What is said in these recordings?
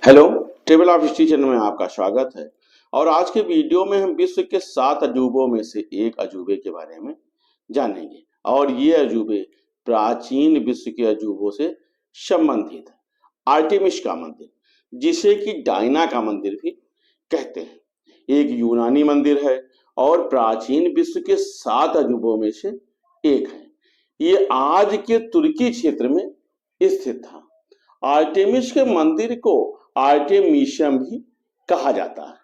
Hello, table of history channel में आपका स्वागत है। और आज के वीडियो में हम विश्व के 7 अजूबों में से एक अजूबे के बारे में जानेंगे। और ये अजूबे प्राचीन विश्व के अजूबों से संबंधित है। आर्टेमिस का मंदिर, जिसे कि डायना का मंदिर भी कहते हैं, एक यूनानी मंदिर है और प्राचीन विश्व के 7 अजूबों में से एक है। ये आज के तुर्की क्षेत्र में स्थित था। आर्टेमिस के मंदिर को आर्टेमिशियम भी कहा जाता है।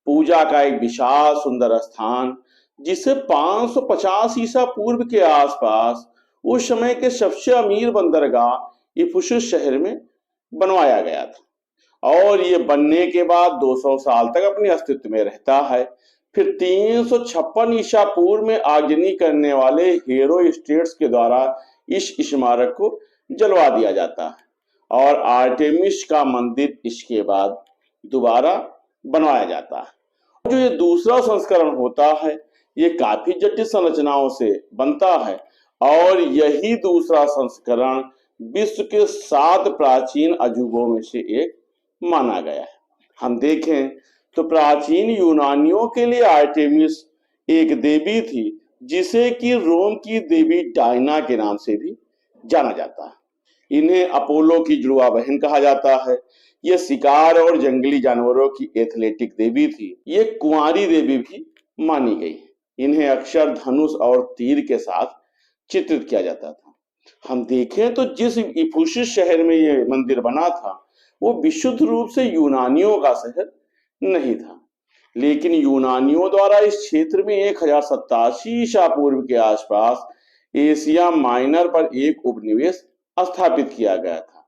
पूजा का एक विशाल सुंदर स्थान, जिसे 550 ईसा पूर्व के आसपास उस समय के सबसे अमीर बंदरगाह इफुसुस शहर में बनवाया गया था। और ये बनने के बाद 200 साल तक अपने अस्तित्व में रहता है। फिर 356 ईसा पूर्व में आगजनी करने वाले हेरो स्टेट्स के द्वारा इस स्मारक को जलवा दिया जाता है और आर्टेमिस का मंदिर इसके बाद दोबारा बनवाया जाता है। जो ये दूसरा संस्करण होता है, ये काफी जटिल संरचनाओं से बनता है और यही दूसरा संस्करण विश्व के 7 प्राचीन अजूबों में से एक माना गया है। हम देखें तो प्राचीन यूनानियों के लिए आर्टेमिस एक देवी थी, जिसे कि रोम की देवी डायना के नाम से भी जाना जाता है। इन्हें अपोलो की जुड़वा बहन कहा जाता है। ये शिकार और जंगली जानवरों की एथलेटिक देवी थी। ये कुंवारी देवी भी मानी गई। इन्हें अक्सर धनुष और तीर के साथ चित्रित किया जाता था। हम देखें तो जिस इफुसुस शहर में ये मंदिर बना था, वो विशुद्ध रूप से यूनानियों का शहर नहीं था, लेकिन यूनानियों द्वारा इस क्षेत्र में 1087 ईसा पूर्व के आसपास एशिया माइनर पर एक उपनिवेश स्थापित किया गया था।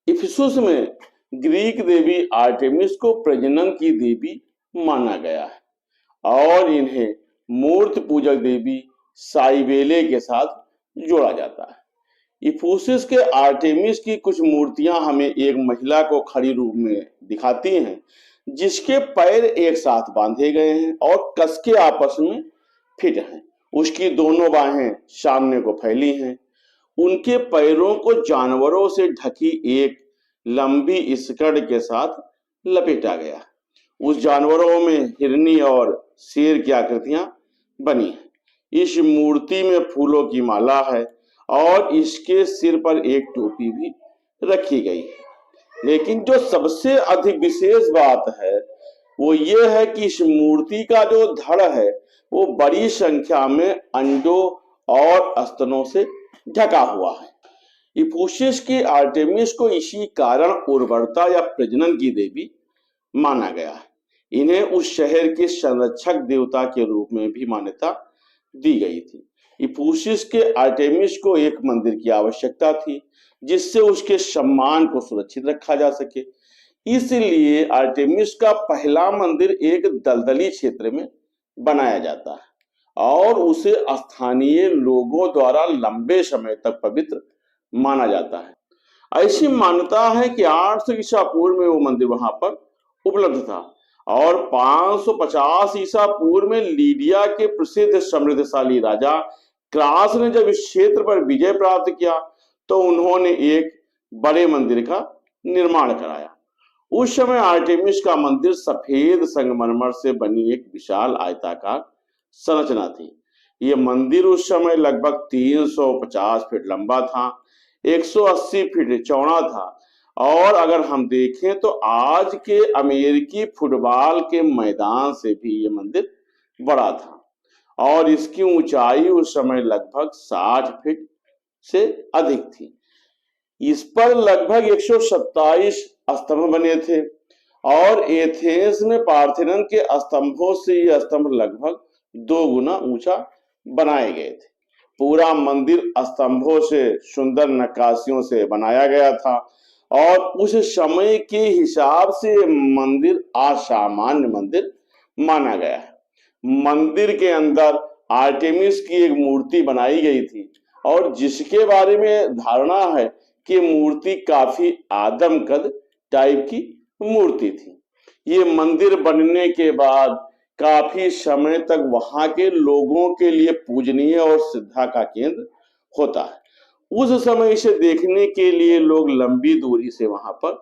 इफिसुस में ग्रीक देवी आर्टेमिस को प्रजनन की देवी माना गया है और इन्हें मूर्त पूजक देवी साइबेले के साथ जोड़ा जाता है। इफिसुस के आर्टेमिस की कुछ मूर्तियां हमें एक महिला को खड़ी रूप में दिखाती हैं, जिसके पैर एक साथ बांधे गए हैं और कस के आपस में फिट हैं। उसकी दोनों बाहें सामने को फैली हैं। उनके पैरों को जानवरों से ढकी एक लंबी स्कर्ट के साथ लपेटा गया। उस जानवरों में हिरनी और शेर की आकृतियां बनी हैं। इस मूर्ति में फूलों की माला है और इसके सिर पर एक टोपी भी रखी गई है। लेकिन जो सबसे अधिक विशेष बात है, वो ये है कि इस मूर्ति का जो धड़ है, वो बड़ी संख्या में अंडों और स्तनों से ढका हुआ है। इफिसुस की आर्टेमिस को इसी कारण उर्वरता या प्रजनन की देवी माना गया है। इन्हें उस शहर के संरक्षक देवता के रूप में भी मान्यता दी गई थी। इफिसुस के आर्टेमिस को एक मंदिर की आवश्यकता थी, जिससे उसके सम्मान को सुरक्षित रखा जा सके। इसलिए आर्टेमिस का पहला मंदिर एक दलदली क्षेत्र में बनाया जाता है और उसे स्थानीय लोगों द्वारा लंबे समय तक पवित्र माना जाता है। ऐसी मान्यता है कि 800 ईसा पूर्व में वो मंदिर वहां पर उपलब्ध था और 550 ईसा पूर्व में लीडिया के प्रसिद्ध समृद्धशाली राजा क्रास ने जब इस क्षेत्र पर विजय प्राप्त किया, तो उन्होंने एक बड़े मंदिर का निर्माण कराया। उस समय आर्टेमिस का मंदिर सफेद संगमरमर से बनी एक विशाल आयताकार संरचना थी। यह मंदिर उस समय लगभग 350 फीट लंबा था, 180 फीट चौड़ा था और अगर हम देखें तो आज के अमेरिकी फुटबॉल के मैदान से भी यह मंदिर बड़ा था और इसकी ऊंचाई उस समय लगभग 60 फीट से अधिक थी। इस पर लगभग 127 स्तंभ बने थे और एथेंस में पार्थेनन के स्तंभों से यह स्तंभ लगभग 2 गुना ऊंचा बनाए गए थे। पूरा मंदिर स्तंभों से सुंदर नक्काशियों से बनाया गया था और उस समय के हिसाब से मंदिर असामान्य मंदिर माना गया है। मंदिर के अंदर आर्टेमिस की एक मूर्ति बनाई गई थी और जिसके बारे में धारणा है कि मूर्ति काफी आदमकद टाइप की मूर्ति थी। ये मंदिर बनने के बाद काफी समय तक वहां के लोगों के लिए पूजनीय और श्रद्धा का केंद्र होता है। उस समय इसे देखने के लिए लोग लंबी दूरी से वहां पर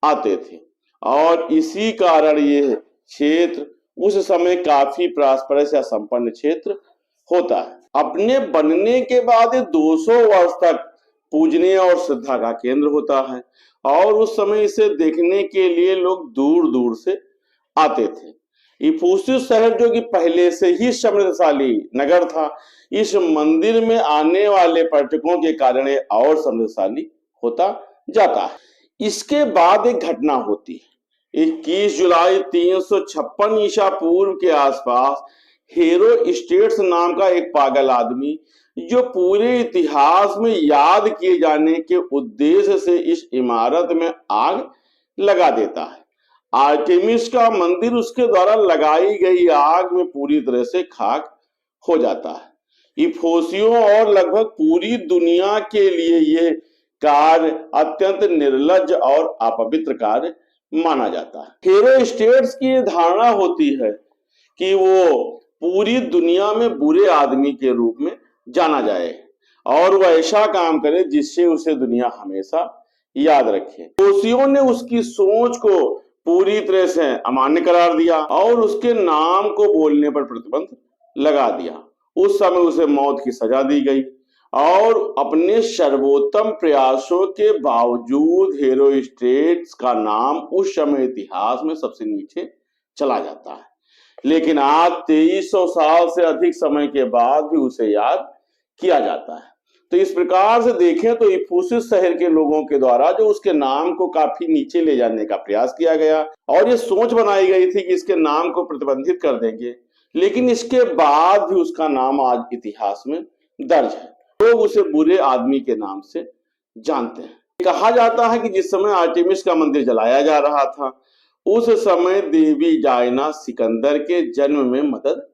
आते थे। और इसी कारण ये क्षेत्र उस समय काफी प्रॉस्परस या संपन्न क्षेत्र होता है। अपने बनने के बाद 200 वर्ष तक पूजनीय और श्रद्धा का केंद्र होता है और उस समय इसे देखने के लिए लोग दूर दूर से आते थे। इफुसिस शहर जो कि पहले से ही समृद्धशाली नगर था, इस मंदिर में आने वाले पर्यटकों के कारण और समृद्धशाली होता जाता है। इसके बाद एक घटना होती है। 21 जुलाई 356 ईसा पूर्व के आसपास हेरोस्ट्रेटस नाम का एक पागल आदमी, जो पूरे इतिहास में याद किए जाने के उद्देश्य से इस इमारत में आग लगा देता है। आर्टेमिस का मंदिर उसके द्वारा लगाई गई आग में पूरी तरह से खाक हो जाता है। इफोसियों और लगभग पूरी दुनिया के लिए यह कार्य अत्यंत निर्लज्ज और अपवित्र कार्य माना जाता है। हेरोस्ट्रेटस की यह धारणा होती है कि वो पूरी दुनिया में बुरे आदमी के रूप में जाना जाए और वह ऐसा काम करे जिससे उसे दुनिया हमेशा याद रखे। इफोसियों ने उसकी सोच को पूरी तरह से अमान्य करार दिया और उसके नाम को बोलने पर प्रतिबंध लगा दिया। उस समय उसे मौत की सजा दी गई और अपने सर्वोत्तम प्रयासों के बावजूद हेरोस्ट्रेटस का नाम उस समय इतिहास में सबसे नीचे चला जाता है। लेकिन आज 2300 साल से अधिक समय के बाद भी उसे याद किया जाता है। तो इस प्रकार से देखें तो इफुसिस शहर के लोगों के द्वारा जो उसके नाम को काफी नीचे ले जाने का प्रयास किया गया और ये सोच बनाई गई थी कि इसके नाम को प्रतिबंधित कर देंगे, लेकिन इसके बाद भी उसका नाम आज इतिहास में दर्ज है। लोग उसे बुरे आदमी के नाम से जानते हैं। कहा जाता है कि जिस समय आर्टेमिस का मंदिर जलाया जा रहा था, उस समय देवी डायना सिकंदर के जन्म में मदद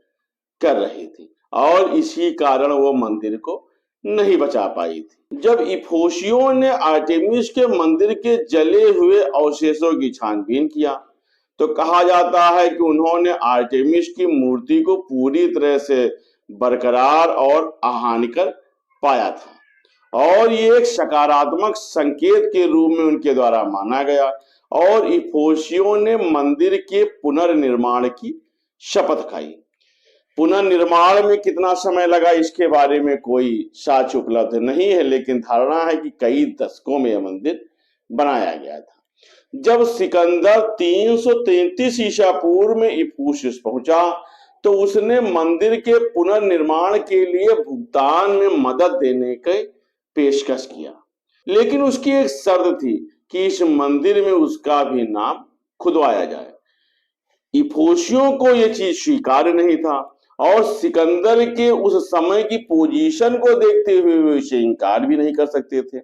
कर रही थी और इसी कारण वो मंदिर को नहीं बचा पाई थी। जब इफोसियों ने आर्टेमिस के मंदिर के जले हुए अवशेषों की छानबीन किया तो कहा जाता है कि उन्होंने आर्टेमिस की मूर्ति को पूरी तरह से बरकरार और अहानिकर पाया था और ये एक सकारात्मक संकेत के रूप में उनके द्वारा माना गया और इफोसियों ने मंदिर के पुनर्निर्माण की शपथ खाई। पुनर्निर्माण में कितना समय लगा इसके बारे में कोई साक्ष्य उपलब्ध नहीं है, लेकिन धारणा है कि कई दशकों में यह मंदिर बनाया गया था। जब सिकंदर 333 ईसा पूर्व में इफुसिस पहुंचा तो उसने मंदिर के पुनर्निर्माण के लिए भुगतान में मदद देने की पेशकश किया, लेकिन उसकी एक शर्त थी कि इस मंदिर में उसका भी नाम खुदवाया जाए। इफोसियों को यह चीज स्वीकार्य नहीं था और सिकंदर के उस समय की पोजीशन को देखते हुए वे इसे इनकार भी नहीं कर सकते थे।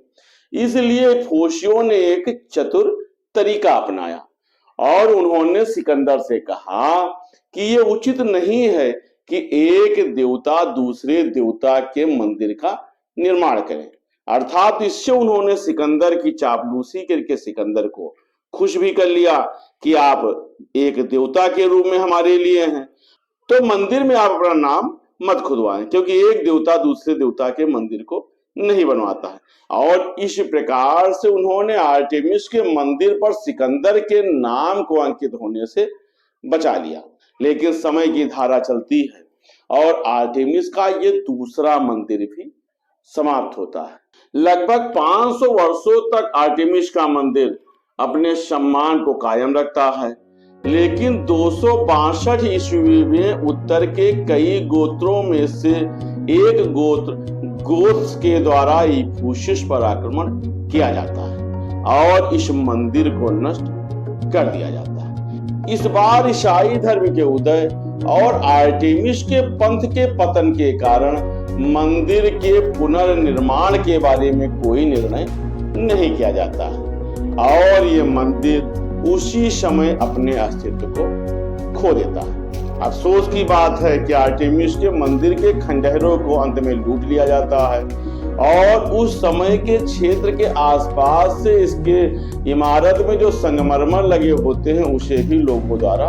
इसलिए इफोसियों ने एक चतुर तरीका अपनाया और उन्होंने सिकंदर से कहा कि यह उचित नहीं है कि एक देवता दूसरे देवता के मंदिर का निर्माण करे। अर्थात इससे उन्होंने सिकंदर की चापलूसी करके सिकंदर को खुश भी कर लिया कि आप एक देवता के रूप में हमारे लिए हैं, तो मंदिर में आप अपना नाम मत खुदवाएं, क्योंकि एक देवता दूसरे देवता के मंदिर को नहीं बनवाता है। और इस प्रकार से उन्होंने आर्टेमिस के मंदिर पर सिकंदर के नाम को अंकित होने से बचा लिया। लेकिन समय की धारा चलती है और आर्टेमिस का ये दूसरा मंदिर भी समाप्त होता है। लगभग 500 वर्षों तक आर्टेमिस का मंदिर अपने सम्मान को कायम रखता है, लेकिन 262 ईस्वी में उत्तर के कई गोत्रों में से एक गोत्र गोत्स के द्वारा इफुसिस पर आक्रमण किया जाता है और इस मंदिर को नष्ट कर दिया जाता है। इस बार ईसाई धर्म के उदय और आर्टेमिस के पंथ के पतन के कारण मंदिर के पुनर्निर्माण के बारे में कोई निर्णय नहीं किया जाता है और ये मंदिर उसी समय अपने अस्तित्व को खो देता है। अफसोस की बात है कि आर्टेमिस के मंदिर के खंडहरों को अंत में लूट लिया जाता है और उस समय के क्षेत्र के आसपास से इसके इमारत में जो संगमरमर लगे होते हैं उसे भी लोगों द्वारा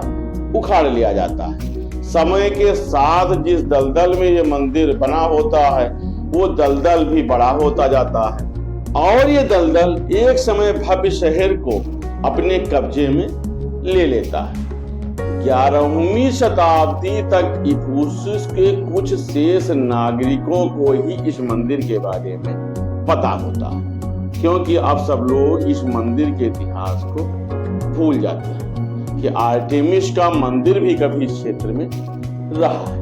उखाड़ लिया जाता है। समय के साथ जिस दलदल में ये मंदिर बना होता है वो दलदल भी बड़ा होता जाता है और ये दलदल एक समय भव्य शहर को अपने कब्जे में ले लेता है। 11वीं शताब्दी तक इफुसुस के कुछ शेष नागरिकों को ही इस मंदिर के बारे में पता होता है, क्योंकि अब सब लोग इस मंदिर के इतिहास को भूल जाते हैं कि आर्टेमिस का मंदिर भी कभी इस क्षेत्र में रहा है।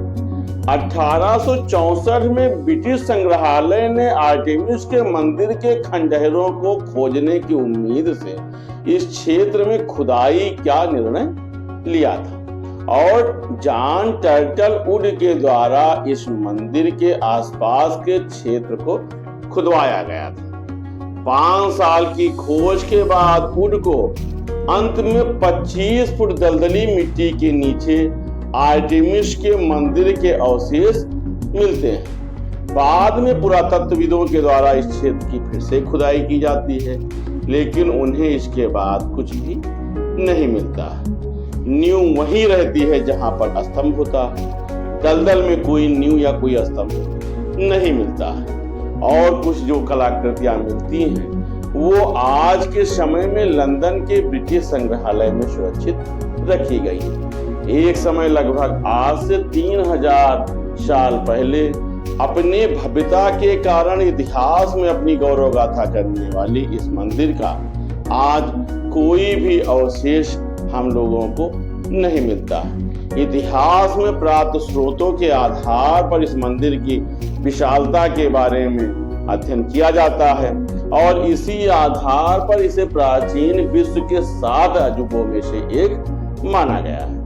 1864 में ब्रिटिश संग्रहालय ने आर्टेमिस के मंदिर के खंडहरों को खोजने की उम्मीद से इस क्षेत्र में खुदाई का निर्णय लिया था और जॉन टर्टलवुड के द्वारा इस मंदिर के आसपास के क्षेत्र को खुदवाया गया था। 5 साल की खोज के बाद वुड को अंत में 25 फुट दलदली मिट्टी के नीचे आर्टेमिस के मंदिर के अवशेष मिलते हैं। बाद में पुरातत्वविदों के द्वारा इस क्षेत्र की फिर से खुदाई की जाती है, लेकिन उन्हें इसके बाद कुछ भी नहीं मिलता। नींव वहीं रहती है जहां पर स्तंभ होता है, दलदल में कोई नींव या कोई स्तंभ नहीं मिलता है। और कुछ जो कलाकृतियां मिलती हैं वो आज के समय में लंदन के ब्रिटिश संग्रहालय में सुरक्षित रखी गई है। एक समय लगभग आज से 3000 साल पहले अपने भव्यता के कारण इतिहास में अपनी गौरव गाथा करने वाली इस मंदिर का आज कोई भी अवशेष हम लोगों को नहीं मिलता। इतिहास में प्राप्त स्रोतों के आधार पर इस मंदिर की विशालता के बारे में अध्ययन किया जाता है और इसी आधार पर इसे प्राचीन विश्व के 7 अजूबों में से एक माना गया है।